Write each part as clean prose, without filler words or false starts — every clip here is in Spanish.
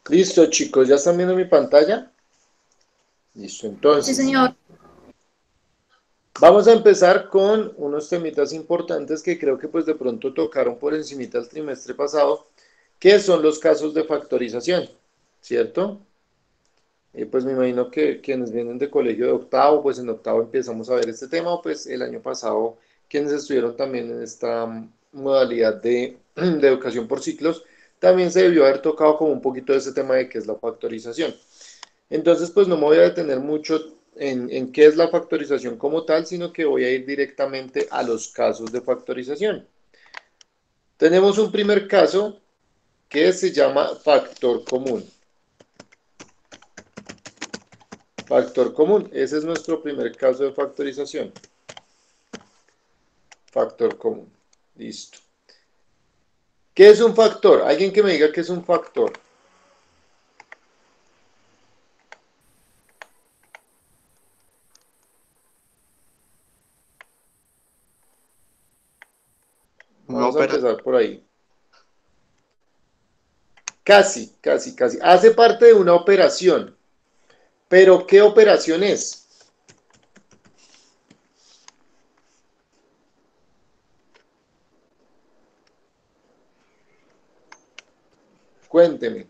Listo, chicos, ¿ya están viendo mi pantalla? Listo, Sí, entonces, señor. vamos a empezar con unos temitas importantes que creo que pues de pronto tocaron por encimita el trimestre pasado, que son los casos de factorización, ¿cierto? Pues me imagino que quienes vienen de colegio de octavo, pues en octavo empezamos a ver este tema, o pues el año pasado quienes estuvieron también en esta modalidad de educación por ciclos, también se debió haber tocado como un poquito de ese tema de qué es la factorización. Entonces, pues no me voy a detener mucho en qué es la factorización como tal, sino que voy a ir directamente a los casos de factorización. Tenemos un primer caso que se llama factor común. Factor común, ese es nuestro primer caso de factorización. Factor común. Listo. ¿Qué es un factor? Alguien que me diga qué es un factor. No, Vamos a pero empezar por ahí. Casi, casi, casi. Hace parte de una operación. Pero ¿qué operación es? Cuénteme.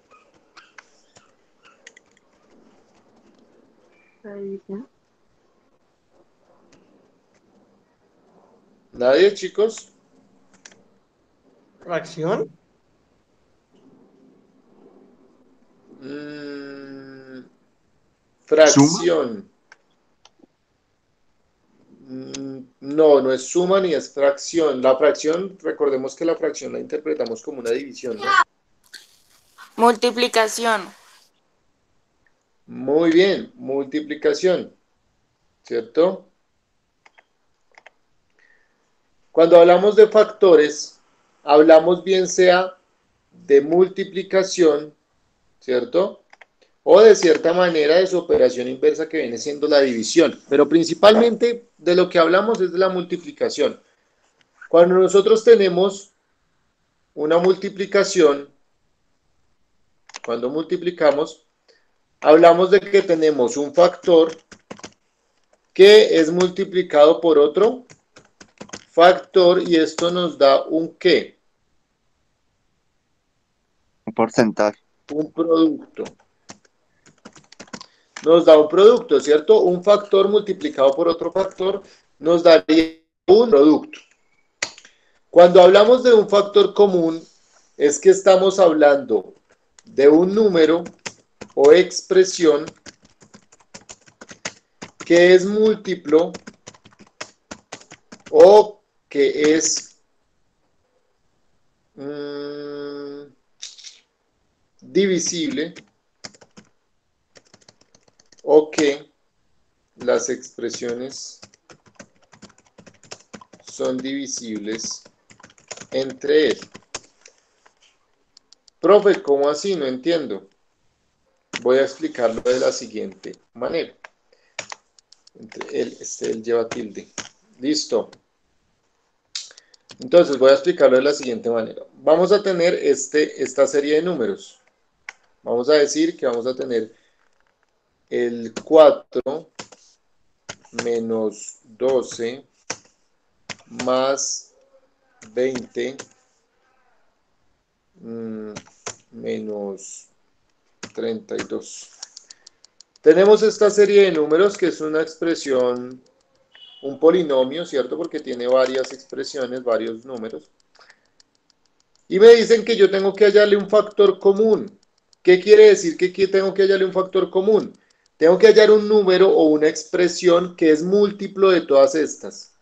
¿Nadie, chicos? fracción. Mm, ¿Suma? fracción. No, no es suma ni es fracción. La fracción, recordemos que la fracción la interpretamos como una división, ¿no? Multiplicación. Muy bien, multiplicación, ¿cierto? Cuando hablamos de factores, hablamos bien sea de multiplicación, ¿cierto? O de cierta manera de su operación inversa que viene siendo la división. Pero principalmente de lo que hablamos es de la multiplicación. Cuando nosotros tenemos una multiplicación, cuando multiplicamos, hablamos de que tenemos un factor que es multiplicado por otro factor y esto nos da un qué, Un porcentaje. un producto. Nos da un producto, ¿cierto? Un factor multiplicado por otro factor nos daría un producto. Cuando hablamos de un factor común, es que estamos hablando de un número o expresión que es múltiplo o que es divisible o que las expresiones son divisibles entre él. Profe, ¿cómo así? No entiendo. Voy a explicarlo de la siguiente manera. Entre él, él lleva tilde. Listo. Entonces voy a explicarlo de la siguiente manera. Vamos a tener esta serie de números. Vamos a decir que vamos a tener el 4 menos 12 más 20 menos 32. Tenemos esta serie de números que es una expresión, un polinomio, ¿cierto? Porque tiene varias expresiones, varios números. Y me dicen que yo tengo que hallarle un factor común. ¿Qué quiere decir que tengo que hallarle un factor común? Tengo que hallar un número o una expresión que es múltiplo de todas estas.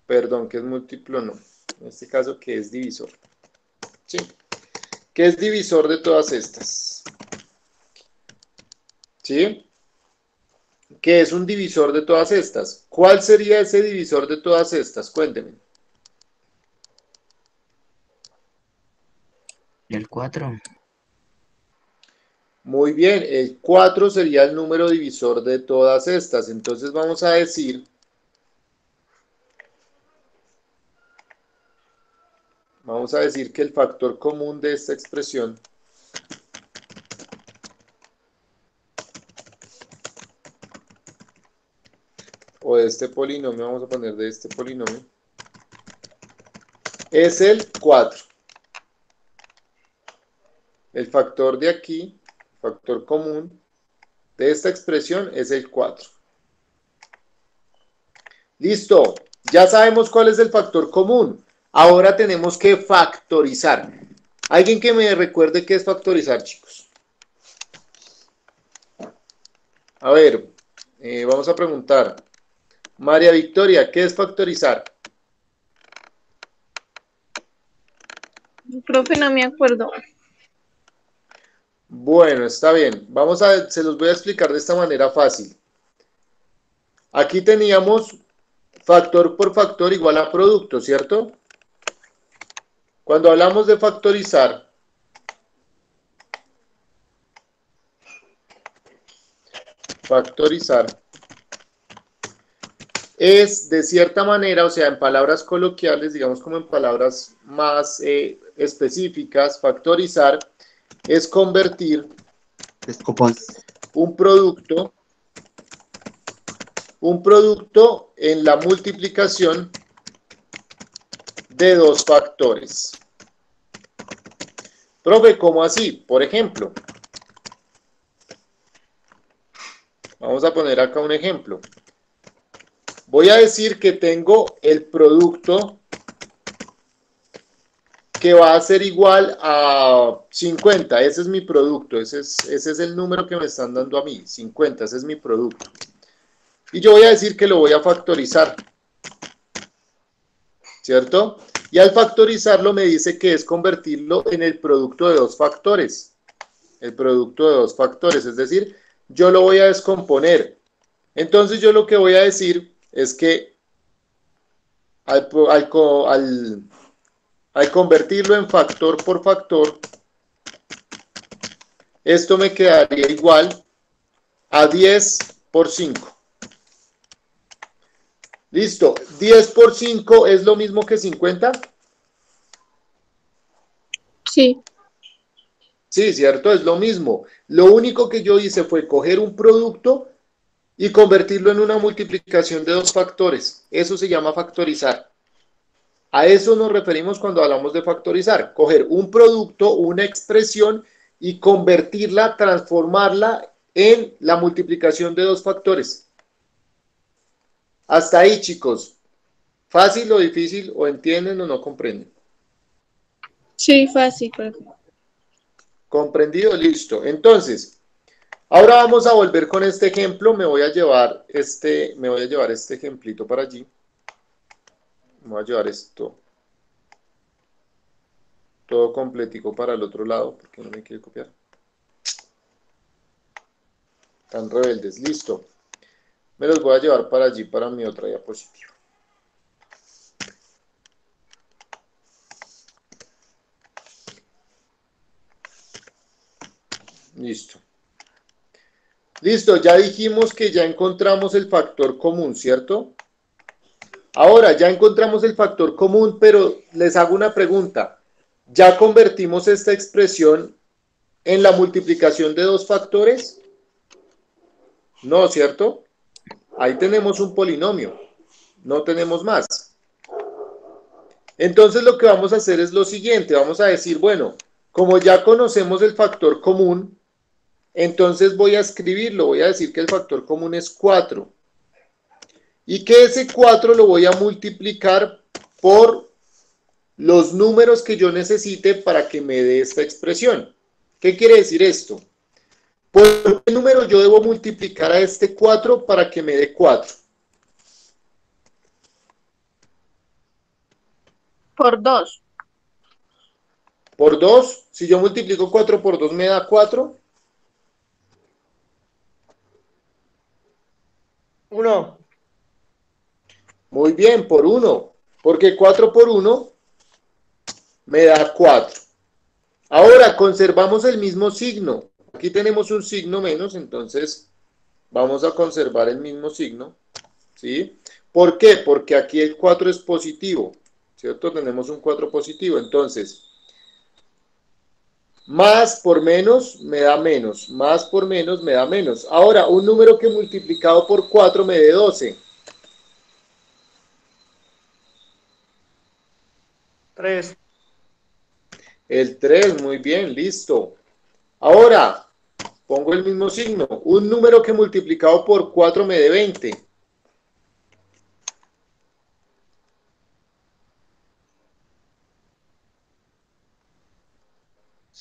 Perdón, que es múltiplo, no. En este caso, que es divisor. ¿Sí? Que es divisor de todas estas. ¿Sí? Que es un divisor de todas estas. ¿Cuál sería ese divisor de todas estas? Cuénteme. El 4. Muy bien, el 4 sería el número divisor de todas estas. Entonces vamos a decir Vamos a decir que el factor común de esta expresión o de este polinomio, vamos a poner de este polinomio, es el 4. El factor de aquí, factor común de esta expresión es el 4. Listo, ya sabemos cuál es el factor común. Ahora tenemos que factorizar. ¿Alguien que me recuerde qué es factorizar, chicos? A ver, vamos a preguntar. María Victoria, ¿qué es factorizar? Profe, no me acuerdo. Bueno, está bien. Se los voy a explicar de esta manera fácil. Aquí teníamos factor por factor igual a producto, ¿cierto? Cuando hablamos de factorizar, es de cierta manera, o sea, en palabras coloquiales, digamos como en palabras más específicas, factorizar es convertir un producto en la multiplicación de dos factores. Profe, ¿cómo así? Por ejemplo, vamos a poner acá un ejemplo. Voy a decir que tengo el producto que va a ser igual a 50. Ese es mi producto, ese es el número que me están dando a mí, 50, ese es mi producto. Y yo voy a decir que lo voy a factorizar, ¿cierto? Y al factorizarlo me dice que es convertirlo en el producto de dos factores. El producto de dos factores, es decir, yo lo voy a descomponer. Entonces yo lo que voy a decir es que al convertirlo en factor por factor, esto me quedaría igual a 10 por 5. Listo, 10 por 5 es lo mismo que 50. Sí. Sí, cierto, es lo mismo. Lo único que yo hice fue coger un producto y convertirlo en una multiplicación de dos factores. Eso se llama factorizar. A eso nos referimos cuando hablamos de factorizar. Coger un producto, una expresión y convertirla, transformarla en la multiplicación de dos factores. Hasta ahí, chicos. ¿Fácil o difícil? ¿O entienden o no comprenden? Sí, fácil, profe. ¿Comprendido? Listo. Entonces, ahora vamos a volver con este ejemplo. Me voy a llevar este ejemplito para allí. Voy a llevar esto todo completico para el otro lado, porque no me quiere copiar. Tan rebeldes. Listo. Me los voy a llevar para allí, para mi otra diapositiva. Listo. Listo, ya dijimos que ya encontramos el factor común, ¿cierto? Ahora, ya encontramos el factor común, pero les hago una pregunta. ¿Ya convertimos esta expresión en la multiplicación de dos factores? No, ¿cierto? Ahí tenemos un polinomio, no tenemos más. Entonces lo que vamos a hacer es lo siguiente, vamos a decir, bueno, como ya conocemos el factor común, entonces voy a escribirlo, voy a decir que el factor común es 4. Y que ese 4 lo voy a multiplicar por los números que yo necesite para que me dé esta expresión. ¿Qué quiere decir esto? ¿Por qué número yo debo multiplicar a este 4 para que me dé 4? Por 2. ¿Por 2? Si yo multiplico 4 por 2 me da 4. 1. Muy bien, por 1. Porque 4 por 1 me da 4. Ahora conservamos el mismo signo. Aquí tenemos un signo menos, entonces vamos a conservar el mismo signo. ¿Sí? ¿Por qué? Porque aquí el 4 es positivo. ¿cierto? Tenemos un 4 positivo, entonces, más por menos me da menos, más por menos me da menos. Ahora, un número que multiplicado por 4 me dé 12. 3. El 3, muy bien, listo. Ahora, pongo el mismo signo. Un número que multiplicado por 4 me dé 20.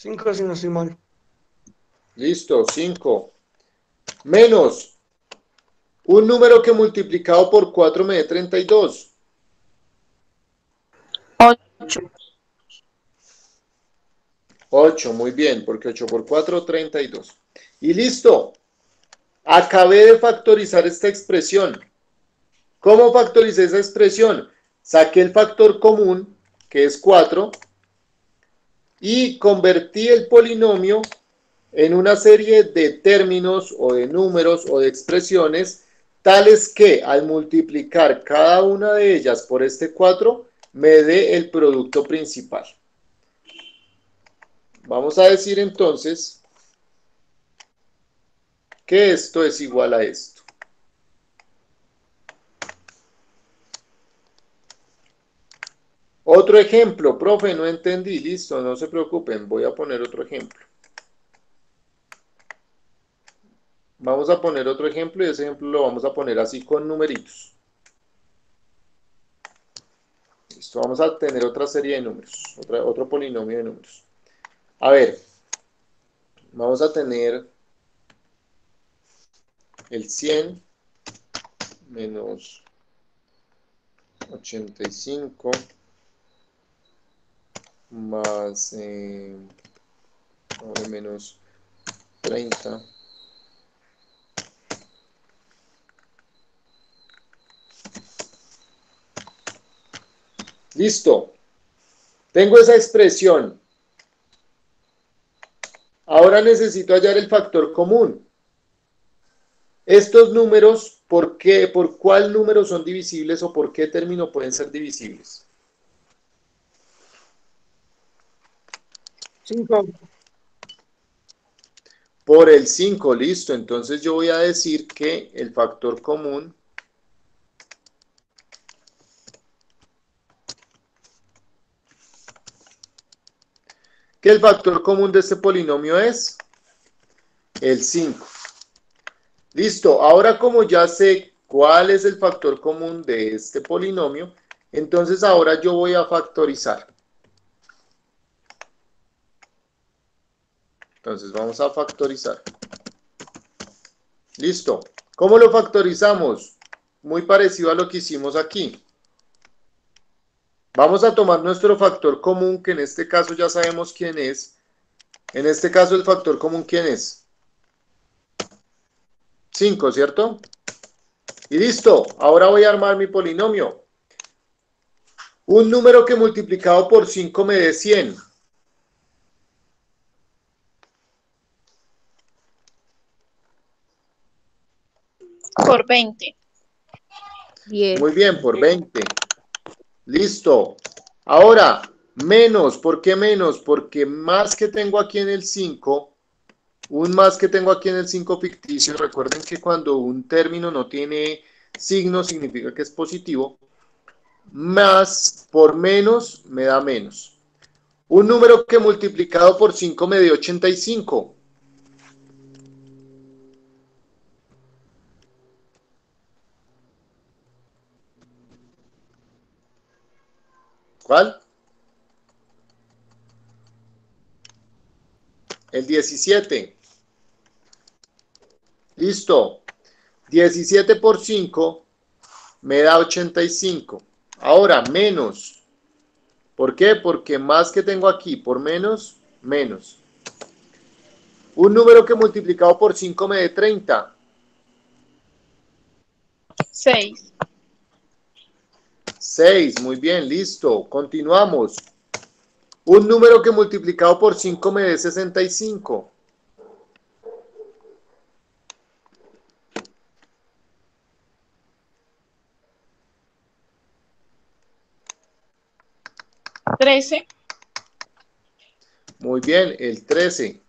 5 si no estoy mal. Listo, 5. Menos un número que multiplicado por 4 me dé 32. 8. 8, muy bien, porque 8 por 4, 32. Y listo. Acabé de factorizar esta expresión. ¿Cómo factoricé esa expresión? Saqué el factor común, que es 4, y convertí el polinomio en una serie de términos o de números o de expresiones tales que al multiplicar cada una de ellas por este 4 me dé el producto principal. Vamos a decir entonces que esto es igual a esto. Otro ejemplo, profe, no entendí, listo, no se preocupen, voy a poner otro ejemplo. Vamos a poner otro ejemplo y ese ejemplo lo vamos a poner así con numeritos. Listo, vamos a tener otra serie de números, otro polinomio de números. A ver, vamos a tener el 100 menos 85 más menos 30. Listo. Tengo esa expresión. Ahora necesito hallar el factor común. Estos números, ¿por cuál número son divisibles o por qué término pueden ser divisibles? 5. Por el 5, listo. Entonces yo voy a decir que el factor común de este polinomio es el 5. Listo, ahora como ya sé cuál es el factor común de este polinomio, entonces ahora yo voy a factorizar. Entonces vamos a factorizar. Listo. ¿Cómo lo factorizamos? Muy parecido a lo que hicimos aquí. Vamos a tomar nuestro factor común, que en este caso ya sabemos quién es. En este caso el factor común, ¿quién es? 5, ¿cierto? Y listo, ahora voy a armar mi polinomio. Un número que multiplicado por 5 me dé 100. Por 20. 10. Muy bien, por 20. Listo. Ahora, menos. ¿Por qué menos? Porque más que tengo aquí en el 5, un más que tengo aquí en el 5 ficticio, recuerden que cuando un término no tiene signo significa que es positivo. Más por menos me da menos. Un número que multiplicado por 5 me dio 85. ¿Cuál? El 17. Listo. 17 por 5 me da 85. Ahora, menos. ¿Por qué? Porque más que tengo aquí por menos, menos. Un número que multiplicado por 5 me dé 30. 6. 6, muy bien, listo. Continuamos. Un número que multiplicado por 5 me dé 65. 13. Muy bien, el 13.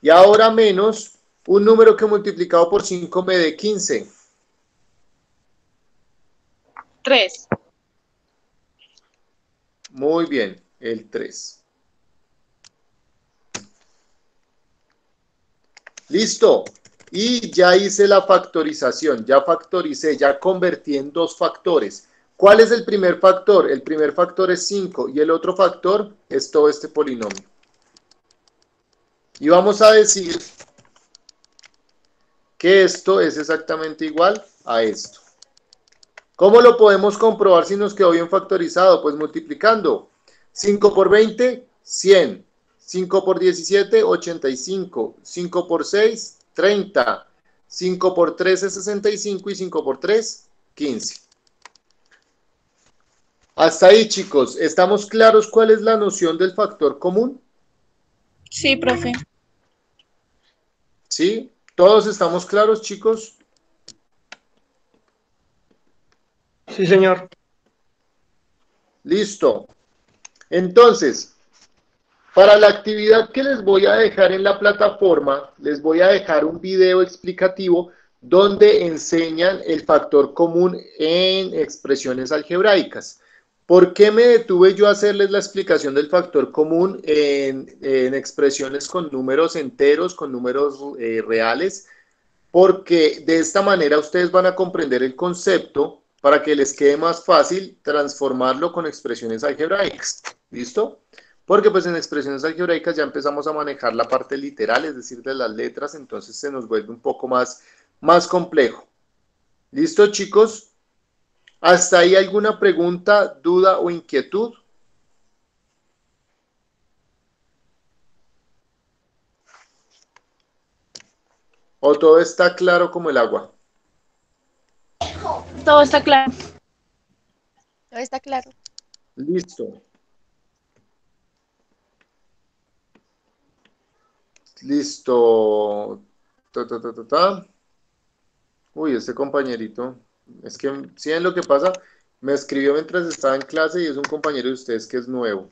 Y ahora menos un número que multiplicado por 5 me dé 15. 3. Muy bien, el 3. Listo. Y ya hice la factorización, ya factoricé, ya convertí en dos factores. ¿Cuál es el primer factor? El primer factor es 5 y el otro factor es todo este polinomio. Y vamos a decir que esto es exactamente igual a esto. ¿Cómo lo podemos comprobar si nos quedó bien factorizado? Pues multiplicando. 5 por 20, 100. 5 por 17, 85. 5 por 6, 30. 5 por 13, 65. Y 5 por 3, 15. Hasta ahí, chicos. ¿Estamos claros cuál es la noción del factor común? Sí, profe. ¿Sí? ¿Todos estamos claros, chicos? Sí, señor. Listo. Entonces, para la actividad que les voy a dejar en la plataforma, les voy a dejar un video explicativo donde enseñan el factor común en expresiones algebraicas. ¿Por qué me detuve yo a hacerles la explicación del factor común en expresiones con números enteros, con números reales? Porque de esta manera ustedes van a comprender el concepto para que les quede más fácil transformarlo con expresiones algebraicas. ¿Listo? Porque pues en expresiones algebraicas ya empezamos a manejar la parte literal, es decir, de las letras, entonces se nos vuelve un poco más complejo. ¿Listo, chicos? ¿Hasta ahí alguna pregunta, duda o inquietud? ¿O todo está claro como el agua? Todo está claro. Todo está claro. Listo. Listo. Uy, este compañerito. Es que, ¿sí ven lo que pasa? Me escribió mientras estaba en clase y es un compañero de ustedes que es nuevo.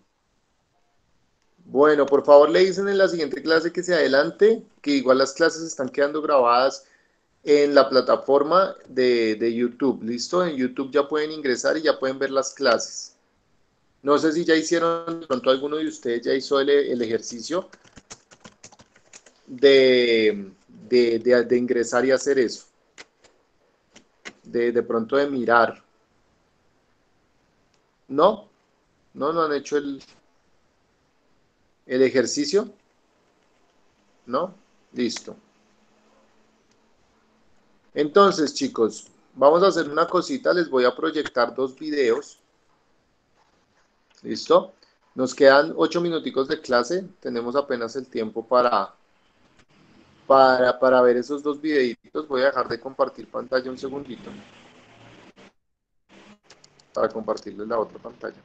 Bueno, por favor le dicen en la siguiente clase que se adelante, que igual las clases están quedando grabadas en la plataforma de YouTube. ¿Listo? En YouTube ya pueden ingresar y ya pueden ver las clases. No sé si ya hicieron, de pronto alguno de ustedes ya hizo el ejercicio de ingresar y hacer eso. De pronto de mirar. ¿No? ¿No han hecho el ejercicio? ¿No? Listo. Entonces, chicos, vamos a hacer una cosita. Les voy a proyectar dos videos. ¿Listo? Nos quedan 8 minuticos de clase. Tenemos apenas el tiempo para ver esos dos videitos. Voy a dejar de compartir pantalla un segundito para compartirles la otra pantalla.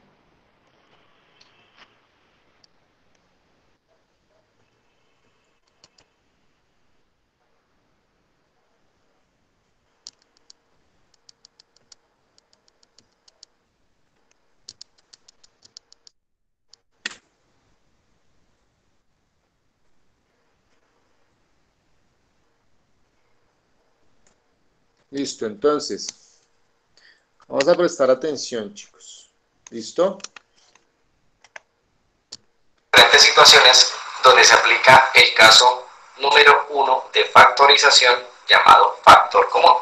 Listo, entonces, vamos a prestar atención, chicos. ¿Listo? Diferentes situaciones donde se aplica el caso número 1 de factorización llamado factor común.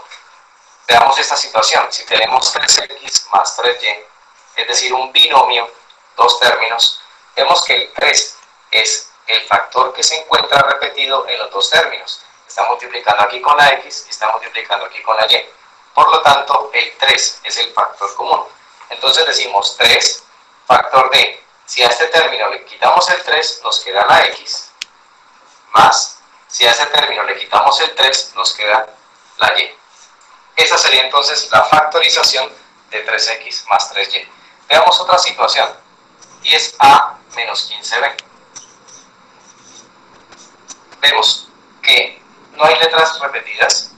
Veamos esta situación. Si tenemos 3x más 3y, es decir, un binomio, dos términos, vemos que el 3 es el factor que se encuentra repetido en los dos términos. Está multiplicando aquí con la x y está multiplicando aquí con la y. Por lo tanto, el 3 es el factor común. Entonces decimos 3 factor de, si a este término le quitamos el 3, nos queda la x, más, si a este término le quitamos el 3, nos queda la y. Esa sería entonces la factorización de 3x más 3y. Veamos otra situación, 10a menos 15b. Vemos que no hay letras repetidas,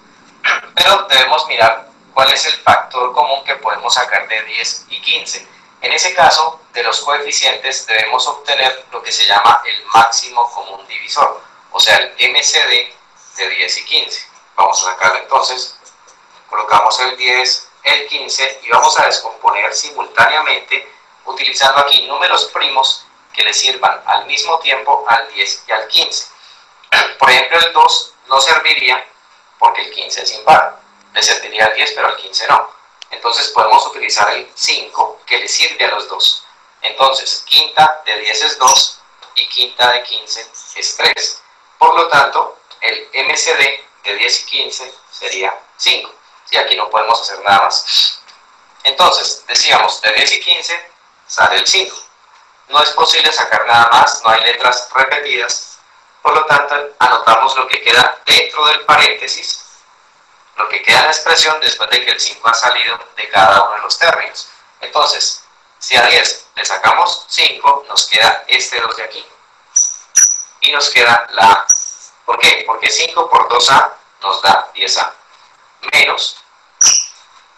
pero debemos mirar cuál es el factor común que podemos sacar de 10 y 15. En ese caso, de los coeficientes debemos obtener lo que se llama el máximo común divisor, o sea, el MCD de 10 y 15. Vamos a sacarlo entonces, colocamos el 10, el 15 y vamos a descomponer simultáneamente utilizando aquí números primos que le sirvan al mismo tiempo al 10 y al 15. Por ejemplo, el 2 no serviría porque el 15 es impar, le serviría al 10 pero al 15 no. Entonces podemos utilizar el 5 que le sirve a los dos. Entonces, quinta de 10 es 2 y quinta de 15 es 3. Por lo tanto, el MCD de 10 y 15 sería 5. Y aquí no podemos hacer nada más. Entonces, decíamos, de 10 y 15 sale el 5. No es posible sacar nada más, no hay letras repetidas. Por lo tanto, anotamos lo que queda dentro del paréntesis, lo que queda en la expresión después de que el 5 ha salido de cada uno de los términos. Entonces, si a 10 le sacamos 5, nos queda este 2 de aquí. Y nos queda la A. ¿Por qué? Porque 5 por 2A nos da 10A. Menos,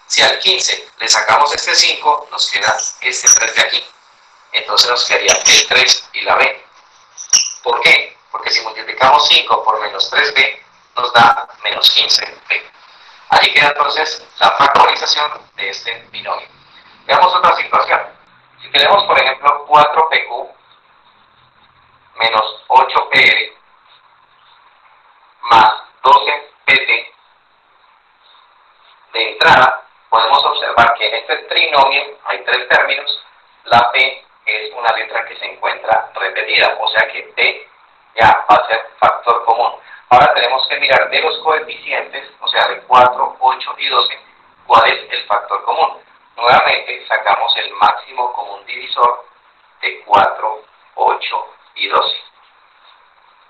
si al 15 le sacamos este 5, nos queda este 3 de aquí. Entonces nos quedaría el 3 y la B. ¿Por qué? Porque si multiplicamos 5 por menos 3B, nos da menos 15B. Allí queda entonces la factorización de este binomio. Veamos otra situación. Si tenemos, por ejemplo, 4PQ menos 8PR más 12PT, de entrada podemos observar que en este trinomio hay tres términos. La P es una letra que se encuentra repetida, o sea que P ya va a ser factor común. Ahora tenemos que mirar de los coeficientes, o sea de 4, 8 y 12, cuál es el factor común. Nuevamente sacamos el máximo común divisor de 4, 8 y 12.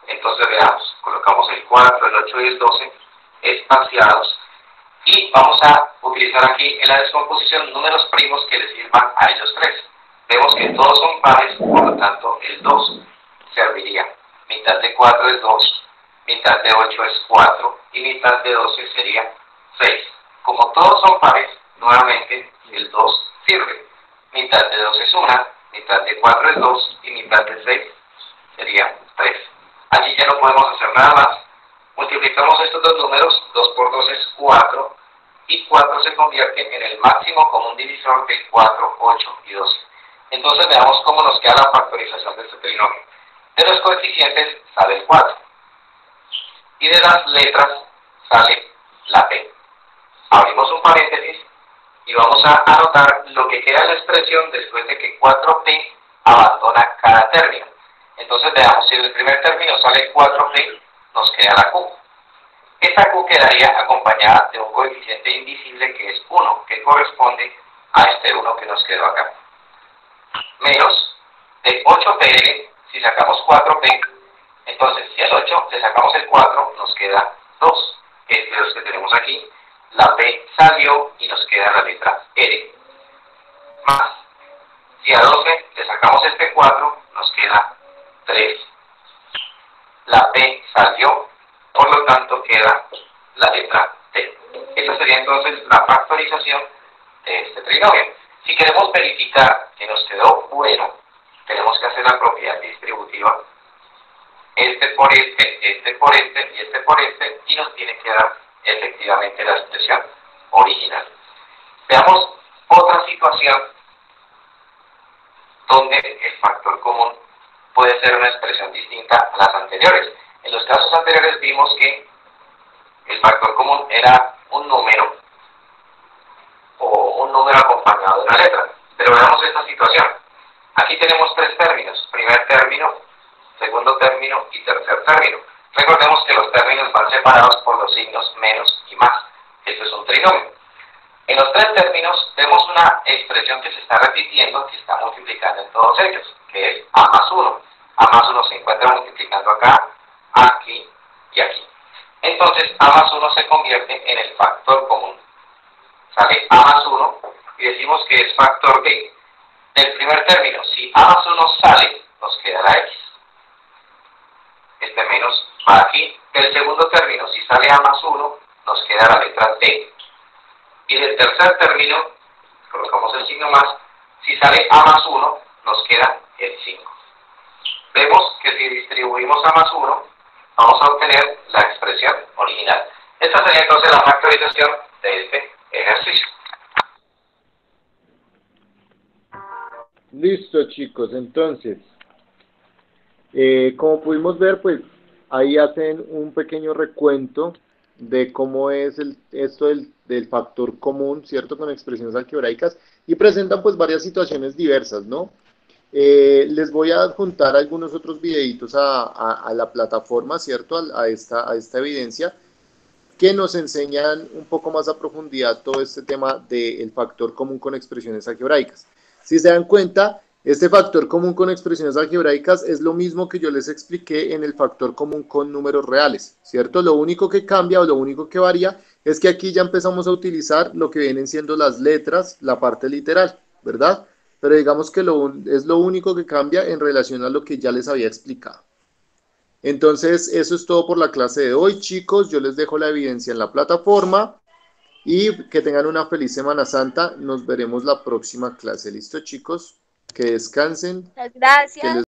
Entonces veamos, colocamos el 4, el 8 y el 12 espaciados y vamos a utilizar aquí en la descomposición números primos que les sirvan a ellos tres. Vemos que todos son pares, por lo tanto el 2 serviría. Mitad de 4 es 2, mitad de 8 es 4 y mitad de 12 sería 6. Como todos son pares, nuevamente el 2 sirve. Mitad de 2 es 1, mitad de 4 es 2 y mitad de 6 sería 3. Allí ya no podemos hacer nada más. Multiplicamos estos dos números, 2 por 2 es 4 y 4 se convierte en el máximo común divisor de 4, 8 y 12. Entonces veamos cómo nos queda la factorización de este trinomio. De los coeficientes sale el 4 y de las letras sale la P. Abrimos un paréntesis y vamos a anotar lo que queda en la expresión después de que 4P abandona cada término. Entonces veamos, si en el primer término sale 4P, nos queda la Q. Esta Q quedaría acompañada de un coeficiente invisible que es 1, que corresponde a este 1 que nos quedó acá. Menos de 8PL, si sacamos 4P, entonces si al 8 le sacamos el 4, nos queda 2, que es de los que tenemos aquí. La P salió y nos queda la letra R. Más, si a 12 le sacamos este 4, nos queda 3. La P salió, por lo tanto queda la letra T. Esa sería entonces la factorización de este trinomio. Si queremos verificar que nos quedó bueno, tenemos que hacer la propiedad distributiva. Este por este, este por este y este por este, y nos tiene que dar efectivamente la expresión original. Veamos otra situación donde el factor común puede ser una expresión distinta a las anteriores. En los casos anteriores vimos que el factor común era un número o un número acompañado de una letra. Pero veamos esta situación. Aquí tenemos tres términos: primer término, segundo término y tercer término. Recordemos que los términos van separados por los signos menos y más. Esto es un trinomio. En los tres términos vemos una expresión que se está repitiendo, que está multiplicando en todos ellos, que es A más 1. A más 1 se encuentra multiplicando acá, aquí y aquí. Entonces A más 1 se convierte en el factor común. Sale A más 1 y decimos que es factor B. Del primer término, si A más 1 sale, nos queda la X. Este menos va aquí. Del segundo término, si sale A más 1, nos queda la letra D. Y del tercer término, colocamos el signo más, Si sale A más 1, nos queda el 5. Vemos que si distribuimos A más 1, vamos a obtener la expresión original. Esta sería entonces la factorización de este ejercicio. Listo, chicos. Entonces, como pudimos ver, pues ahí hacen un pequeño recuento de cómo es esto del factor común, ¿cierto? Con expresiones algebraicas, y presentan pues varias situaciones diversas, ¿no? Les voy a adjuntar algunos otros videitos a la plataforma, ¿cierto? A esta evidencia, que nos enseñan un poco más a profundidad todo este tema del factor común con expresiones algebraicas. Si se dan cuenta, este factor común con expresiones algebraicas es lo mismo que yo les expliqué en el factor común con números reales, ¿cierto? Lo único que cambia o lo único que varía es que aquí ya empezamos a utilizar lo que vienen siendo las letras, la parte literal, ¿verdad? Pero digamos que es lo único que cambia en relación a lo que ya les había explicado. Entonces, eso es todo por la clase de hoy, chicos. Yo les dejo la evidencia en la plataforma y que tengan una feliz Semana Santa. Nos veremos la próxima clase. ¿Listo, chicos? Que descansen. Muchas gracias. Que les